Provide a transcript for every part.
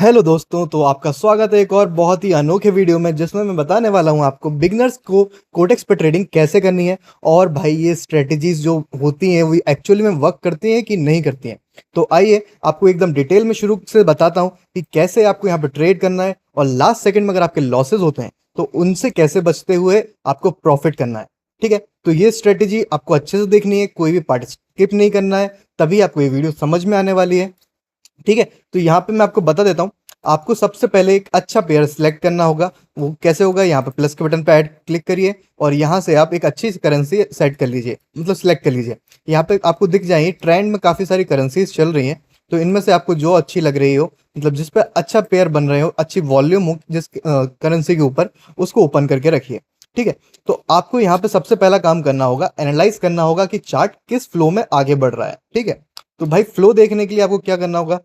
Hello दोस्तों, तो आपका स्वागत है एक और बहुत ही अनोखे वीडियो में जिसमें मैं बताने वाला हूं आपको बिगनर्स को कोटेक्स पे ट्रेडिंग कैसे करनी है। और भाई ये स्ट्रेटजीज जो होती हैं वो एक्चुअली में वर्क करती हैं कि नहीं करती हैं। तो आइए आपको एकदम डिटेल में शुरू से बताता हूं कि कैसे आपको यहाँ पे ट्रेड करना है और लास्ट सेकंड में अगर आपके लॉसेज होते हैं तो उनसे कैसे बचते हुए आपको प्रॉफिट करना है। ठीक है, तो ये स्ट्रेटेजी आपको अच्छे से देखनी है, कोई भी पार्ट स्किप नहीं करना है, तभी आपको ये वीडियो समझ में आने वाली है। ठीक है, तो यहाँ पे मैं आपको बता देता हूँ। आपको सबसे पहले एक अच्छा पेयर सिलेक्ट करना होगा। वो कैसे होगा, यहाँ पे प्लस के बटन पे ऐड क्लिक करिए और यहाँ से आप एक अच्छी करेंसी सेट कर लीजिए, मतलब सिलेक्ट कर लीजिए। यहाँ पे आपको दिख जाएगी ट्रेंड में काफ़ी सारी करेंसीज चल रही हैं, तो इनमें से आपको जो अच्छी लग रही हो, मतलब जिस पे अच्छा पेयर बन रहे हो, अच्छी वॉल्यूम हो जिस करेंसी के ऊपर, उसको ओपन करके रखिए। ठीक है, तो आपको यहाँ पे सबसे पहला काम करना होगा, एनालाइज करना होगा कि चार्ट किस फ्लो में आगे बढ़ रहा है। ठीक है, तो भाई फ्लो देखने के लिए आपको क्या करना होगा,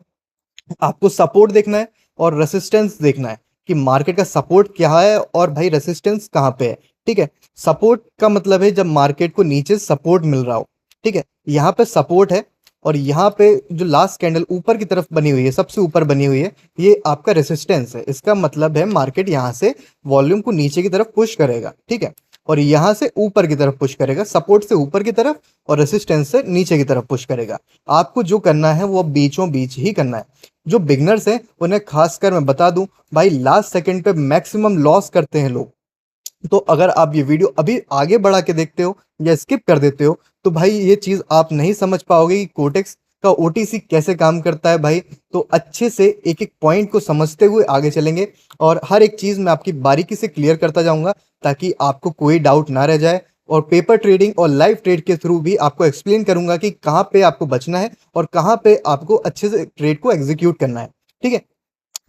आपको सपोर्ट देखना है और रेसिस्टेंस देखना है कि मार्केट का सपोर्ट क्या है और भाई रेसिस्टेंस कहाँ पे है। ठीक है, सपोर्ट का मतलब है जब मार्केट को नीचे सपोर्ट मिल रहा हो। ठीक है, यहाँ पे सपोर्ट है और यहाँ पे जो लास्ट कैंडल ऊपर की तरफ बनी हुई है, सबसे ऊपर बनी हुई है, ये आपका रेसिस्टेंस है। इसका मतलब है मार्केट यहाँ से वॉल्यूम को नीचे की तरफ पुश करेगा। ठीक है, और यहाँ से ऊपर की तरफ पुश करेगा, सपोर्ट से ऊपर की तरफ और रेसिस्टेंस से नीचे की तरफ पुश करेगा। आपको जो करना है वो बीचों बीच ही करना है। जो बिगनर्स हैं उन्हें खासकर मैं बता दूं, भाई लास्ट सेकंड पे मैक्सिमम लॉस करते हैं लोग। तो अगर आप ये वीडियो अभी आगे बढ़ा के देखते हो या स्किप कर देते हो तो भाई ये चीज़ आप नहीं समझ पाओगे कि कोटेक्स का ओटीसी कैसे काम करता है। भाई तो अच्छे से एक एक पॉइंट को समझते हुए आगे चलेंगे और हर एक चीज़ मैं आपकी बारीकी से क्लियर करता जाऊंगा ताकि आपको कोई डाउट ना रह जाए। और पेपर ट्रेडिंग और लाइव ट्रेड के थ्रू भी आपको एक्सप्लेन करूंगा कि कहाँ पे आपको बचना है और कहाँ पे आपको अच्छे से ट्रेड को एग्जीक्यूट करना है। ठीक है,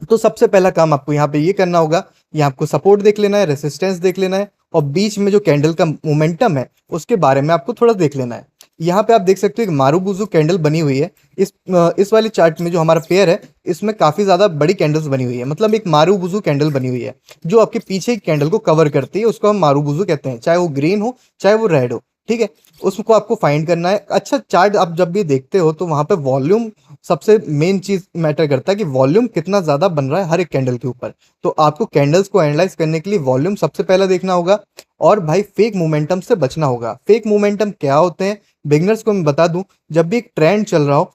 तो सबसे पहला काम आपको यहाँ पे ये करना होगा, यहाँ आपको सपोर्ट देख लेना है, रेसिस्टेंस देख लेना है और बीच में जो कैंडल का मोमेंटम है उसके बारे में आपको थोड़ा देख लेना है। यहाँ पे आप देख सकते हो एक मारूबुजू कैंडल बनी हुई है। इस वाली चार्ट में जो हमारा पेयर है इसमें काफी ज्यादा बड़ी कैंडल्स बनी हुई है, मतलब एक मारूबुजू कैंडल बनी हुई है जो आपके पीछे की कैंडल को कवर करती है, उसको हम मारूबुजू कहते हैं, चाहे वो ग्रीन हो चाहे वो रेड हो। ठीक है, उसको आपको फाइंड करना है। अच्छा चार्ट आप जब भी देखते हो तो वहां पे वॉल्यूम सबसे मेन चीज मैटर करता है कि वॉल्यूम कितना ज्यादा बन रहा है हर एक कैंडल के ऊपर। तो आपको कैंडल्स को एनालाइज करने के लिए वॉल्यूम सबसे पहला देखना होगा और भाई फेक मोमेंटम से बचना होगा। फेक मोमेंटम क्या होते हैं बिगनर्स को मैं बता दूं, जब भी एक ट्रेंड चल रहा हो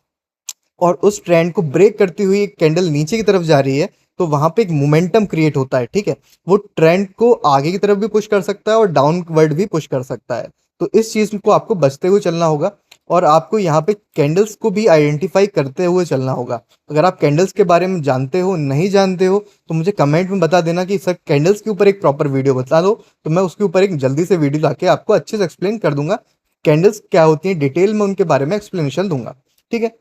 और उस ट्रेंड को ब्रेक करती हुई एक कैंडल नीचे की तरफ जा रही है तो वहां पे एक मोमेंटम क्रिएट होता है। ठीक है, वो ट्रेंड को आगे की तरफ भी पुश कर सकता है और डाउनवर्ड भी पुश कर सकता है। तो इस चीज को आपको बचते हुए चलना होगा और आपको यहाँ पे कैंडल्स को भी आइडेंटिफाई करते हुए चलना होगा। अगर आप कैंडल्स के बारे में जानते हो नहीं जानते हो तो मुझे कमेंट में बता देना कि सर कैंडल्स के ऊपर एक प्रॉपर वीडियो बता दो, तो मैं उसके ऊपर एक जल्दी से वीडियो लाके आपको अच्छे से एक्सप्लेन कर दूंगा। कैंडल्स क्या होती हैं डिटेल में उनके बारे में एक्सप्लेनेशन दूंगा। ठीक है,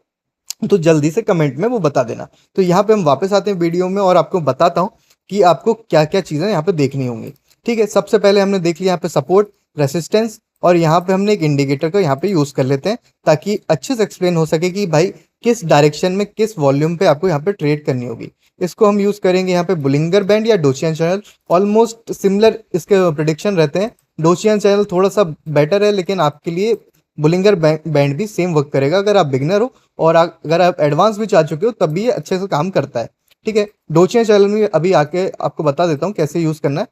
तो जल्दी से कमेंट में वो बता देना। तो यहाँ पे हम वापस आते हैं वीडियो में और आपको बताता हूँ कि आपको क्या क्या चीज़ें यहाँ पे देखनी होंगी। ठीक है, सबसे पहले हमने देख लिया यहाँ पे सपोर्ट, रेसिस्टेंस और यहाँ पे हमने एक इंडिकेटर को यहाँ पे यूज़ कर लेते हैं ताकि अच्छे से एक्सप्लेन हो सके कि भाई किस डायरेक्शन में किस वॉल्यूम पे आपको यहाँ पे ट्रेड करनी होगी। इसको हम यूज़ करेंगे यहाँ पे बुलिंगर बैंड या डोचियन चैनल। ऑलमोस्ट सिमिलर इसके प्रिडिक्शन रहते हैं। डोचियन चैनल थोड़ा सा बेटर है लेकिन आपके लिए बुलिंगर बैंड भी सेम वर्क करेगा अगर आप बिगनर हो और अगर आप एडवांस भी चाह चुके हो तब भी ये अच्छे से काम करता है। ठीक है, डोचिया चैनल में अभी आके आपको बता देता हूँ कैसे यूज करना है।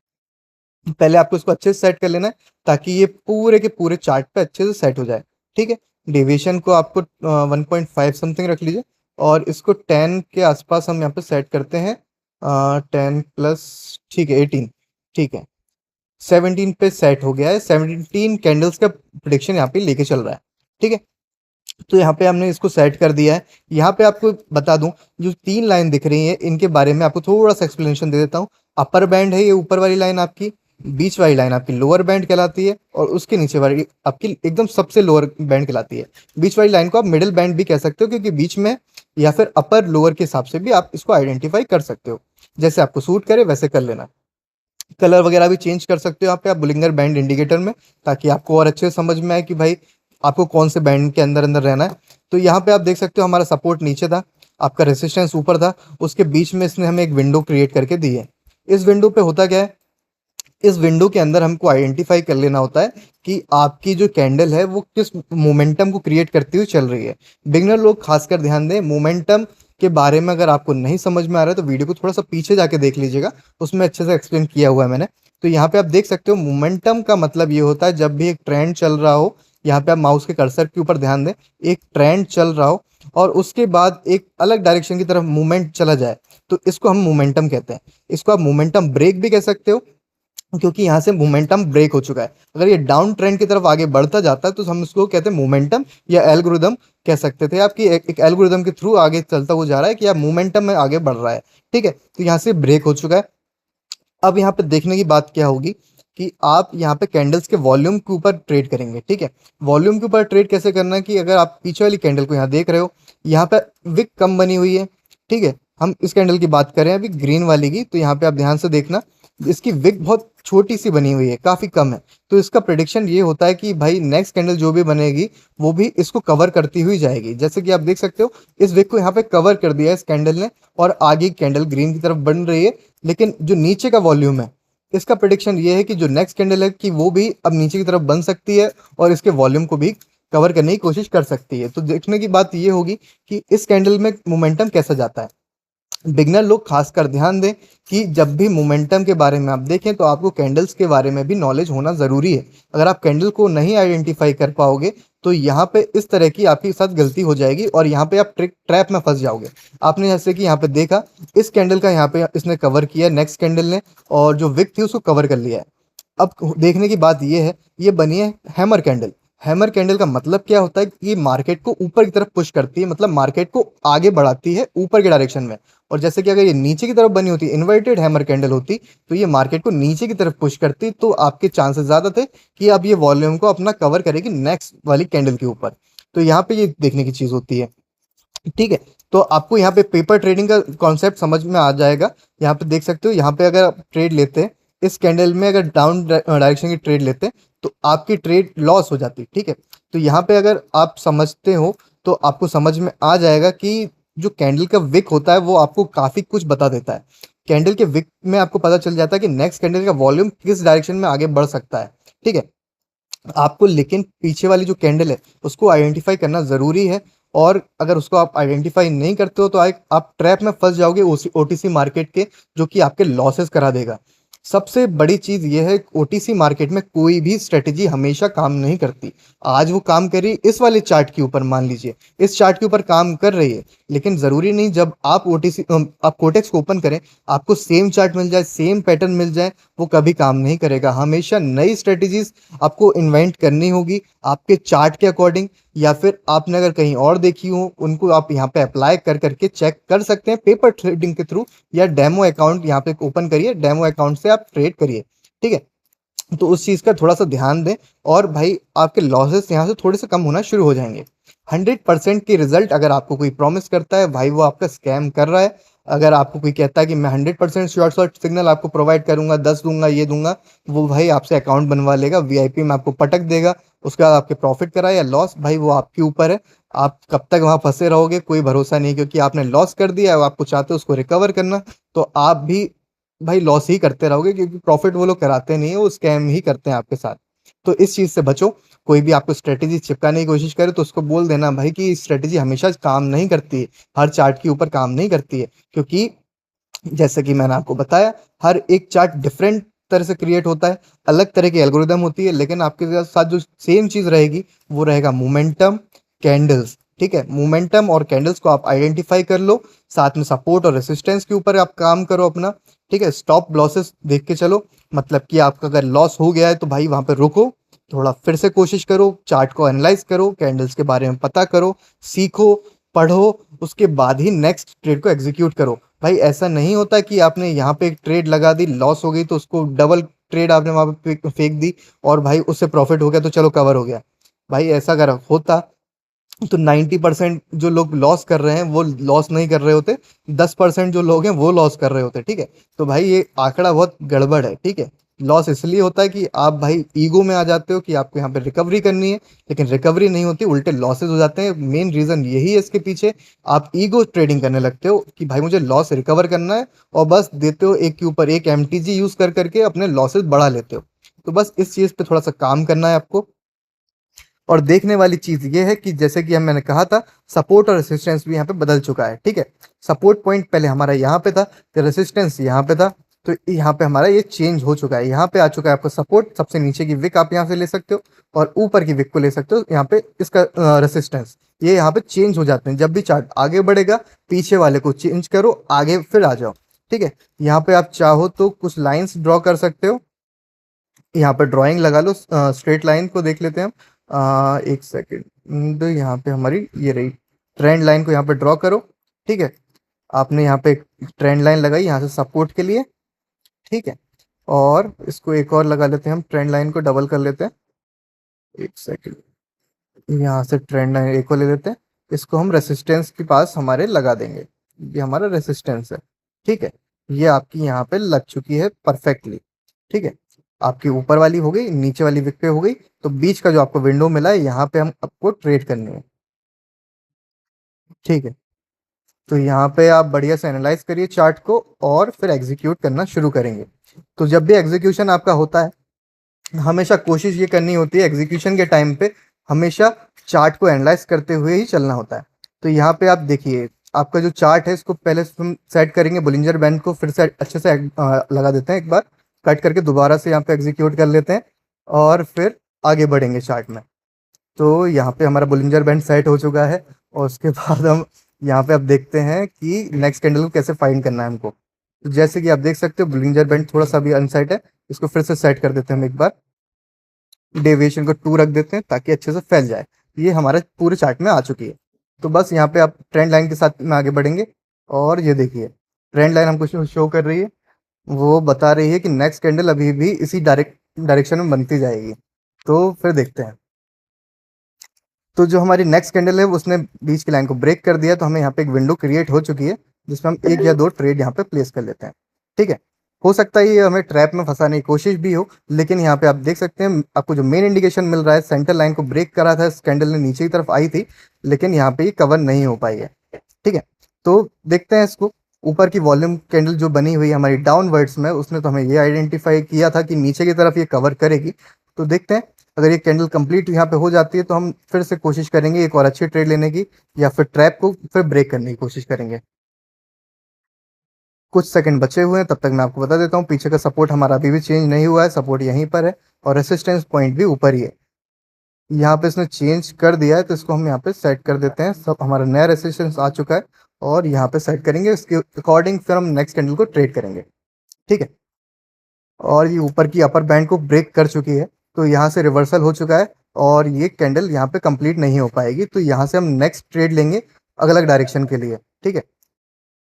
पहले आपको इसको अच्छे से सेट कर लेना है ताकि ये पूरे के पूरे चार्ट पे अच्छे से सेट हो जाए। ठीक है, डेविएशन को आपको 1.5 समथिंग रख लीजिए और इसको 10 के आसपास हम यहाँ पे सेट करते हैं। 10 प्लस, ठीक है 18। ठीक है, 17 पे सेट हो गया है। 17 कैंडल्स का प्रिडिक्शन यहाँ पे लेके चल रहा है। ठीक है, तो यहाँ पे हमने इसको सेट कर दिया है। यहाँ पे आपको बता दूं, जो तीन लाइन दिख रही है इनके बारे में आपको थोड़ा सा एक्सप्लेनेशन दे देता हूँ। अपर बैंड है ये ऊपर वाली लाइन आपकी, बीच वाली लाइन आपकी लोअर बैंड कहलाती है और उसके नीचे वाली आपकी एकदम सबसे लोअर बैंड कहलाती है। बीच वाली लाइन को आप मिडिल बैंड भी कह सकते हो क्योंकि बीच में या फिर अपर लोअर के हिसाब से भी आप इसको आइडेंटिफाई कर सकते हो, जैसे आपको सूट करे वैसे कर लेना। कलर वगैरह भी चेंज कर सकते हो यहाँ पे आप बुलिंगर बैंड इंडिकेटर में, ताकि आपको और अच्छे से समझ में आए कि भाई आपको कौन से बैंड के अंदर अंदर रहना है। तो यहाँ पे आप देख सकते हो हमारा सपोर्ट नीचे था, आपका रेसिस्टेंस ऊपर था, उसके बीच में इसने हमें एक विंडो क्रिएट करके दी है। इस विंडो पे होता क्या है, इस विंडो के अंदर हमको आइडेंटिफाई कर लेना होता है कि आपकी जो कैंडल है वो किस मोमेंटम को क्रिएट करती हुई चल रही है। बिगनर लोग खासकर ध्यान दें, मोमेंटम के बारे में अगर आपको नहीं समझ में आ रहा है तो वीडियो को थोड़ा सा पीछे जाके देख लीजिएगा, उसमें अच्छे से एक्सप्लेन किया हुआ है मैंने। तो यहाँ पे आप देख सकते हो मोमेंटम का मतलब ये होता है जब भी एक ट्रेंड चल रहा हो, यहाँ पे आप माउस के कर्सर के ऊपर ध्यान दें, एक ट्रेंड चल रहा हो और उसके बाद एक अलग डायरेक्शन की तरफ मूवमेंट चला जाए, तो इसको हम मोमेंटम कहते हैं। इसको आप मोमेंटम ब्रेक भी कह सकते हो, क्योंकि यहाँ से मोमेंटम ब्रेक हो चुका है। अगर ये डाउन ट्रेंड की तरफ आगे बढ़ता जाता है तो हम इसको कहते हैं मोमेंटम या एल्गोरिदम कह सकते थे, आपकी एक एल्गोरिदम के थ्रू आगे चलता हुआ जा रहा है कि आप मोमेंटम में आगे बढ़ रहा है। ठीक है, तो यहाँ से ब्रेक हो चुका है। अब यहाँ पे देखने की बात क्या होगी कि आप यहाँ पे कैंडल्स के वॉल्यूम के ऊपर ट्रेड करेंगे। ठीक है, वॉल्यूम के ऊपर ट्रेड कैसे करना है कि अगर आप पीछे वाली कैंडल को यहाँ देख रहे हो, यहाँ पे विक कम बनी हुई है। ठीक है, हम इस कैंडल की बात करें अभी ग्रीन वाली की, तो यहाँ पे आप ध्यान से देखना, इसकी विक बहुत छोटी सी बनी हुई है, काफ़ी कम है। तो इसका प्रिडिक्शन ये होता है कि भाई नेक्स्ट कैंडल जो भी बनेगी वो भी इसको कवर करती हुई जाएगी। जैसे कि आप देख सकते हो इस विक को यहाँ पे कवर कर दिया है इस कैंडल ने, और आगे कैंडल ग्रीन की तरफ बन रही है, लेकिन जो नीचे का वॉल्यूम है इसका प्रिडिक्शन ये है कि जो नेक्स्ट कैंडल है कि वो भी अब नीचे की तरफ बन सकती है और इसके वॉल्यूम को भी कवर करने की कोशिश कर सकती है। तो देखने की बात ये होगी कि इस कैंडल में मोमेंटम कैसा जाता है। बिगनर लोग खासकर ध्यान दें कि जब भी मोमेंटम के बारे में आप देखें तो आपको कैंडल्स के बारे में भी नॉलेज होना ज़रूरी है। अगर आप कैंडल को नहीं आइडेंटिफाई कर पाओगे तो यहाँ पे इस तरह की आपके साथ गलती हो जाएगी और यहाँ पे आप ट्रैप में फंस जाओगे। आपने जैसे कि यहाँ पे देखा इस कैंडल का यहाँ पे इसने कवर किया नेक्स्ट कैंडल ने, और जो विक थी उसको कवर कर लिया है। अब देखने की बात ये है, ये बनी है हैमर कैंडल। हैमर कैंडल का मतलब क्या होता है कि ये मार्केट को ऊपर की तरफ पुश करती है, मतलब मार्केट को आगे बढ़ाती है ऊपर के डायरेक्शन में। और जैसे कि अगर ये नीचे की तरफ बनी होती, इन्वर्टेड हैमर कैंडल होती, तो ये मार्केट को नीचे की तरफ पुश करती, तो आपके चांसेस ज़्यादा थे कि अब ये वॉल्यूम को अपना कवर करेगी नेक्स्ट वाली कैंडल के ऊपर। तो यहाँ पे ये देखने की चीज़ होती है। ठीक है, तो आपको यहाँ पे पेपर ट्रेडिंग का कॉन्सेप्ट समझ में आ जाएगा। यहाँ पे देख सकते हो, यहाँ पे अगर आप ट्रेड लेते हैं इस कैंडल में, अगर डाउन डायरेक्शन की ट्रेड लेते हैं तो आपकी ट्रेड लॉस हो जाती है। ठीक है, तो यहाँ पे अगर आप समझते हो तो आपको समझ में आ जाएगा कि जो कैंडल का विक होता है वो आपको काफ़ी कुछ बता देता है। कैंडल के विक में आपको पता चल जाता है कि नेक्स्ट कैंडल का वॉल्यूम किस डायरेक्शन में आगे बढ़ सकता है। ठीक है, आपको लेकिन पीछे वाली जो कैंडल है उसको आइडेंटिफाई करना ज़रूरी है, और अगर उसको आप आइडेंटिफाई नहीं करते हो तो आप ट्रैप में फंस जाओगे ओटीसी मार्केट के, जो कि आपके लॉसेस करा देगा। सबसे बड़ी चीज़ ये है, ओटीसी मार्केट में कोई भी स्ट्रेटेजी हमेशा काम नहीं करती। आज वो काम कर रही है इस वाले चार्ट के ऊपर, मान लीजिए इस चार्ट के ऊपर काम कर रही है, लेकिन ज़रूरी नहीं जब आप ओटीसी आप कोटेक्स को ओपन करें आपको सेम चार्ट मिल जाए, सेम पैटर्न मिल जाए, वो कभी काम नहीं करेगा। हमेशा नई स्ट्रेटेजीज आपको इन्वेंट करनी होगी आपके चार्ट के अकॉर्डिंग, या फिर आपने अगर कहीं और देखी हो उनको आप यहाँ पे अप्लाई कर करके चेक कर सकते हैं पेपर ट्रेडिंग के थ्रू, या डेमो अकाउंट यहाँ पे ओपन करिए, डेमो अकाउंट से आप ट्रेड करिए। ठीक है, तो उस चीज़ का थोड़ा सा ध्यान दें और भाई आपके लॉसेस यहाँ से थोड़े से कम होना शुरू हो जाएंगे। 100% की रिजल्ट अगर आपको कोई प्रॉमिस करता है भाई वो आपका स्कैम कर रहा है। अगर आपको कोई कहता है कि मैं 100% शॉर्ट सिग्नल आपको प्रोवाइड करूंगा, 10 दूंगा, ये दूंगा, वो भाई आपसे अकाउंट बनवा लेगा, वीआईपी में आपको पटक देगा, उसके बाद आपके प्रॉफिट कराए या लॉस भाई वो आपके ऊपर है। आप कब तक वहाँ फंसे रहोगे कोई भरोसा नहीं, क्योंकि आपने लॉस कर दिया है, आपको चाहते हो उसको रिकवर करना, तो आप भी भाई लॉस ही करते रहोगे, क्योंकि प्रॉफिट वो लोग कराते नहीं है, वो स्कैम ही करते हैं आपके साथ। तो इस चीज़ से बचो। कोई भी आपको स्ट्रेटेजी चिपकाने की कोशिश करे तो उसको बोल देना भाई कि स्ट्रेटेजी हमेशा काम नहीं करती है, हर चार्ट के ऊपर काम नहीं करती है, क्योंकि जैसे कि मैंने आपको बताया हर एक चार्ट डिफरेंट तरह से क्रिएट होता है, अलग तरह की एल्गोरिदम होती है, लेकिन आपके साथ जो सेम चीज़ रहेगी वो रहेगा मोमेंटम, कैंडल्स। ठीक है, मोमेंटम और कैंडल्स को आप आइडेंटिफाई कर लो, साथ में सपोर्ट और रेसिस्टेंस के ऊपर आप काम करो अपना। ठीक है, स्टॉप लॉसेस देख के चलो, मतलब कि आपका अगर लॉस हो गया है तो भाई वहाँ पे रुको, थोड़ा फिर से कोशिश करो, चार्ट को एनालाइज करो, कैंडल्स के बारे में पता करो, सीखो, पढ़ो, उसके बाद ही नेक्स्ट ट्रेड को एग्जीक्यूट करो। भाई ऐसा नहीं होता कि आपने यहाँ पे एक ट्रेड लगा दी, लॉस हो गई तो उसको डबल ट्रेड आपने वहाँ पे फेंक दी और भाई उससे प्रॉफिट हो गया तो चलो कवर हो गया। भाई ऐसा अगर होता तो 90% जो लोग लॉस कर रहे हैं वो लॉस नहीं कर रहे होते, 10% जो लोग हैं वो लॉस कर रहे होते। ठीक है, तो भाई ये आंकड़ा बहुत गड़बड़ है। ठीक है, लॉस इसलिए होता है कि आप भाई ईगो में आ जाते हो कि आपको यहाँ पे रिकवरी करनी है, लेकिन रिकवरी नहीं होती, उल्टे लॉसेस हो जाते हैं। मेन रीज़न यही है इसके पीछे, आप ईगो ट्रेडिंग करने लगते हो कि भाई मुझे लॉस रिकवर करना है, और बस देते हो एक के ऊपर एक एमटीजी यूज़ कर करके अपने लॉसेस बढ़ा लेते हो। तो बस इस चीज़ पे थोड़ा सा काम करना है आपको। और देखने वाली चीज ये है कि जैसे कि हम मैंने कहा था, सपोर्ट और रेसिस्टेंस भी यहाँ पे बदल चुका है। ठीक है, सपोर्ट पॉइंट पहले हमारा यहाँ पे था, तो रेसिस्टेंस यहाँ पे था, तो यहाँ पे हमारा ये चेंज हो चुका है। यहाँ पे आ चुका है आपका सपोर्ट, सबसे नीचे की विक आप यहाँ से ले सकते हो और ऊपर की विक को ले सकते हो यहाँ पे, इसका रेसिस्टेंस ये यहाँ पे चेंज हो जाते हैं। जब भी चार्ट आगे बढ़ेगा, पीछे वाले को चेंज करो, आगे फिर आ जाओ। ठीक है, यहाँ पे आप चाहो तो कुछ लाइंस ड्रॉ कर सकते हो, यहाँ पे ड्राइंग लगा लो। स्ट्रेट लाइन को देख लेते हैं हम। एक सेकेंड, यहाँ पे हमारी ये रही ट्रेंड लाइन को यहाँ पे ड्रॉ करो। ठीक है, आपने यहाँ पे ट्रेंड लाइन लगाई यहाँ से सपोर्ट के लिए। ठीक है, और इसको एक और लगा लेते हैं हम, ट्रेंड लाइन को डबल कर लेते हैं। एक सेकेंड, यहाँ से ट्रेंड लाइन एक और ले लेते हैं, इसको हम रेसिस्टेंस के पास हमारे लगा देंगे। ये हमारा रेसिस्टेंस है। ठीक है, ये आपकी यहाँ पे लग चुकी है परफेक्टली। ठीक है, आपकी ऊपर वाली हो गई, नीचे वाली विक पे हो गई, तो बीच का जो आपको विंडो मिला है यहाँ पे हम आपको ट्रेड करनी है। ठीक है, तो यहाँ पे आप बढ़िया से एनालाइज करिए चार्ट को और फिर एग्जीक्यूट करना शुरू करेंगे। तो जब भी एग्जीक्यूशन आपका होता है, हमेशा कोशिश ये करनी होती है एग्जीक्यूशन के टाइम पे हमेशा चार्ट को एनालाइज करते हुए ही चलना होता है। तो यहाँ पे आप देखिए, आपका जो चार्ट है इसको पहले हम सेट करेंगे, बोलिंजर बैंड को फिर से अच्छे से लगा देते हैं, एक बार कट करके दोबारा से यहाँ पे एग्जीक्यूट कर लेते हैं और फिर आगे बढ़ेंगे चार्ट में। तो यहाँ पे हमारा बोलिंजर बैंड सेट हो चुका है और उसके बाद हम यहाँ पे अब देखते हैं कि नेक्स्ट कैंडल को कैसे फाइंड करना है हमको। तो जैसे कि आप देख सकते हो बोलिंजर बैंड थोड़ा सा भी अनसेट है, इसको फिर से सेट कर देते हैं हम एक बार, डेविएशन को 2 रख देते हैं ताकि अच्छे से फैल जाए। ये हमारे पूरे चार्ट में आ चुकी है। तो बस यहाँ पे आप ट्रेंड लाइन के साथ में आगे बढ़ेंगे और ये देखिए ट्रेंड लाइन हमको शो कर रही है, वो बता रही है कि नेक्स्ट कैंडल अभी भी इसी डायरेक्शन में बनती जाएगी। तो फिर देखते हैं। तो जो हमारी नेक्स्ट कैंडल है उसने बीच की लाइन को ब्रेक कर दिया, तो हमें यहाँ पे एक विंडो क्रिएट हो चुकी है जिसमें हम एक या दो ट्रेड यहाँ पे प्लेस कर लेते हैं। ठीक है, हो सकता है ये हमें ट्रैप में फंसाने की कोशिश भी हो, लेकिन यहाँ पे आप देख सकते हैं आपको जो मेन इंडिकेशन मिल रहा है, सेंटर लाइन को ब्रेक करा था, इस कैंडल ने नीचे की तरफ आई थी, लेकिन यहाँ पे ये कवर नहीं हो पाई है। ठीक है, तो देखते हैं इसको। ऊपर की वॉल्यूम कैंडल जो बनी हुई है हमारी डाउनवर्ड्स में, उसने तो हमें ये आइडेंटिफाई किया था कि नीचे की तरफ ये कवर करेगी। तो देखते हैं, अगर ये कैंडल कंप्लीट यहाँ पे हो जाती है तो हम फिर से कोशिश करेंगे एक और अच्छी ट्रेड लेने की, या फिर ट्रैप को फिर ब्रेक करने की कोशिश करेंगे। कुछ सेकंड बचे हुए हैं, तब तक मैं आपको बता देता हूँ पीछे का सपोर्ट हमारा अभी भी चेंज नहीं हुआ है, सपोर्ट यहीं पर है और रेसिस्टेंस पॉइंट भी ऊपर ही है। यहाँ पे इसने चेंज कर दिया है तो इसको हम यहाँ पे सेट कर देते हैं। सब हमारा नया रेसिस्टेंस आ चुका है और यहाँ पे सेट करेंगे, इसके अकॉर्डिंग फिर हम नेक्स्ट कैंडल को ट्रेड करेंगे। ठीक है, और ये ऊपर की अपर बैंड को ब्रेक कर चुकी है, तो यहाँ से रिवर्सल हो चुका है और ये कैंडल यहाँ पे कंप्लीट नहीं हो पाएगी, तो यहाँ से हम नेक्स्ट ट्रेड लेंगे अलग अलग डायरेक्शन के लिए। ठीक है,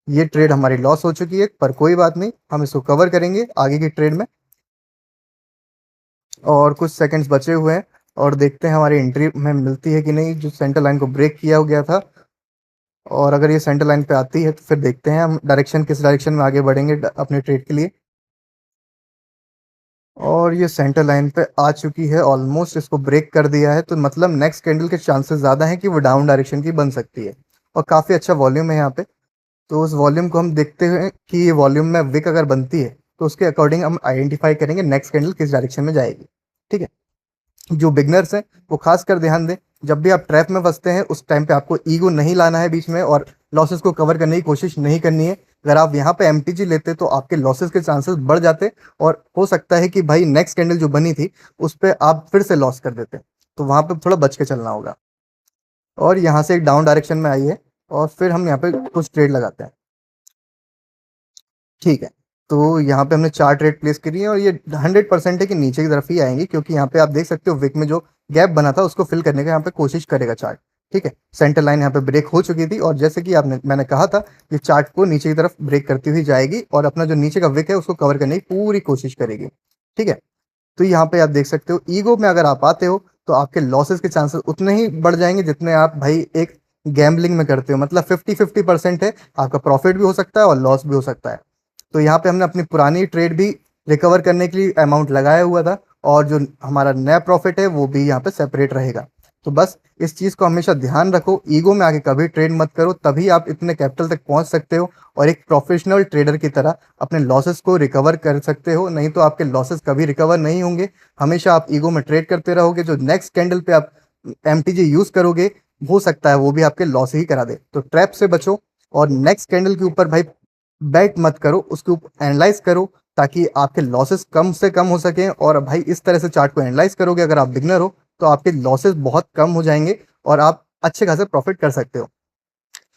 ये ट्रेड हमारी लॉस हो चुकी है, पर कोई बात नहीं, हम इसको कवर करेंगे आगे की ट्रेड में। और कुछ सेकंड्स बचे हुए हैं और देखते हैं हमारी एंट्री में मिलती है कि नहीं, जो सेंटर लाइन को ब्रेक किया हो गया था। और अगर ये सेंटर लाइन पे आती है तो फिर देखते हैं हम डायरेक्शन किस डायरेक्शन में आगे बढ़ेंगे अपने ट्रेड के लिए। और ये सेंटर लाइन पे आ चुकी है, ऑलमोस्ट इसको ब्रेक कर दिया है, तो मतलब नेक्स्ट कैंडल के चांसेस ज़्यादा हैं कि वो डाउन डायरेक्शन की बन सकती है। और काफ़ी अच्छा वॉल्यूम है यहाँ पे, तो उस वॉल्यूम को हम देखते हैं कि ये वॉल्यूम में विक अगर बनती है तो उसके अकॉर्डिंग हम आइडेंटिफाई करेंगे नेक्स्ट कैंडल किस डायरेक्शन में जाएगी। ठीक है, जो बिगनर्स हैं वो खास कर ध्यान दें, जब भी आप ट्रैप में फंसते हैं उस टाइम पे आपको ईगो नहीं लाना है बीच में और लॉसेस को कवर करने की कोशिश नहीं करनी है। अगर आप यहाँ पे एमटीजी लेते तो आपके लॉसेस के चांसेस बढ़ जाते और हो सकता है कि भाई नेक्स्ट कैंडल जो बनी थी उस पर आप फिर से लॉस कर देते, तो वहां पे थोड़ा बच के चलना होगा। और यहाँ से एक डाउन डायरेक्शन में आई है और फिर हम यहाँ पे कुछ ट्रेड लगाते हैं। ठीक है, तो यहाँ पे हमने 4 ट्रेड प्लेस करी है और ये 100% है कि नीचे की तरफ ही आएंगी, क्योंकि यहाँ पे आप देख सकते हो विक में जो गैप बना था उसको फिल करने का यहाँ पे कोशिश करेगा चार्ट। ठीक है, सेंटर लाइन यहाँ पे ब्रेक हो चुकी थी और जैसे कि मैंने कहा था ये चार्ट को नीचे की तरफ ब्रेक करती हुई जाएगी और अपना जो नीचे का विक है उसको कवर करने की पूरी कोशिश करेगी। ठीक है, तो यहाँ पे आप देख सकते हो ईगो में अगर आप आते हो तो आपके लॉसेस के चांसेस उतने ही बढ़ जाएंगे जितने आप भाई एक गैम्बलिंग में करते हो, मतलब 50-50% है, आपका प्रॉफिट भी हो सकता है और लॉस भी हो सकता है। तो यहाँ पे हमने अपनी पुरानी ट्रेड भी रिकवर करने के लिए अमाउंट लगाया हुआ था और जो हमारा नया प्रॉफिट है वो भी यहाँ पे सेपरेट रहेगा। तो बस इस चीज़ को हमेशा ध्यान रखो, ईगो में आके कभी ट्रेड मत करो, तभी आप इतने कैपिटल तक पहुंच सकते हो और एक प्रोफेशनल ट्रेडर की तरह अपने लॉसेस को रिकवर कर सकते हो। नहीं तो आपके लॉसेस कभी रिकवर नहीं होंगे, हमेशा आप ईगो में ट्रेड करते रहोगे, जो नेक्स्ट कैंडल पे आप MTG यूज करोगे, हो सकता है वो भी आपके लॉस ही करा दे। तो ट्रैप से बचो और नेक्स्ट कैंडल के ऊपर भाई बैट मत करो, उसके ऊपर एनालाइज करो ताकि आपके लॉसेस कम से कम हो सकें। और भाई इस तरह से चार्ट को एनालाइज करोगे अगर आप बिगनर हो तो आपके लॉसेस बहुत कम हो जाएंगे और आप अच्छे खासे प्रॉफिट कर सकते हो।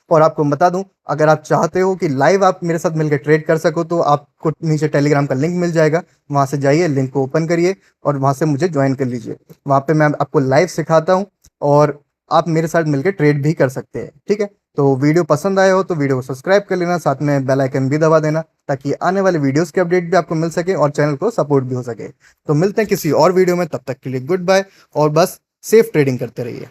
और आपको बता दूं, अगर आप चाहते हो कि लाइव आप मेरे साथ मिलकर ट्रेड कर सको तो आपको नीचे टेलीग्राम का लिंक मिल जाएगा, वहां से जाइए, लिंक को ओपन करिए और वहां से मुझे ज्वाइन कर लीजिए। वहां पे मैं आपको लाइव सिखाता हूं और आप मेरे साथ मिलकर ट्रेड भी कर सकते हैं, ठीक है। तो वीडियो पसंद आया हो तो वीडियो को सब्सक्राइब कर लेना, साथ में बेल आइकन भी दबा देना ताकि आने वाले वीडियोस के अपडेट भी आपको मिल सके और चैनल को सपोर्ट भी हो सके। तो मिलते हैं किसी और वीडियो में, तब तक के लिए गुड बाय और बस सेफ ट्रेडिंग करते रहिए।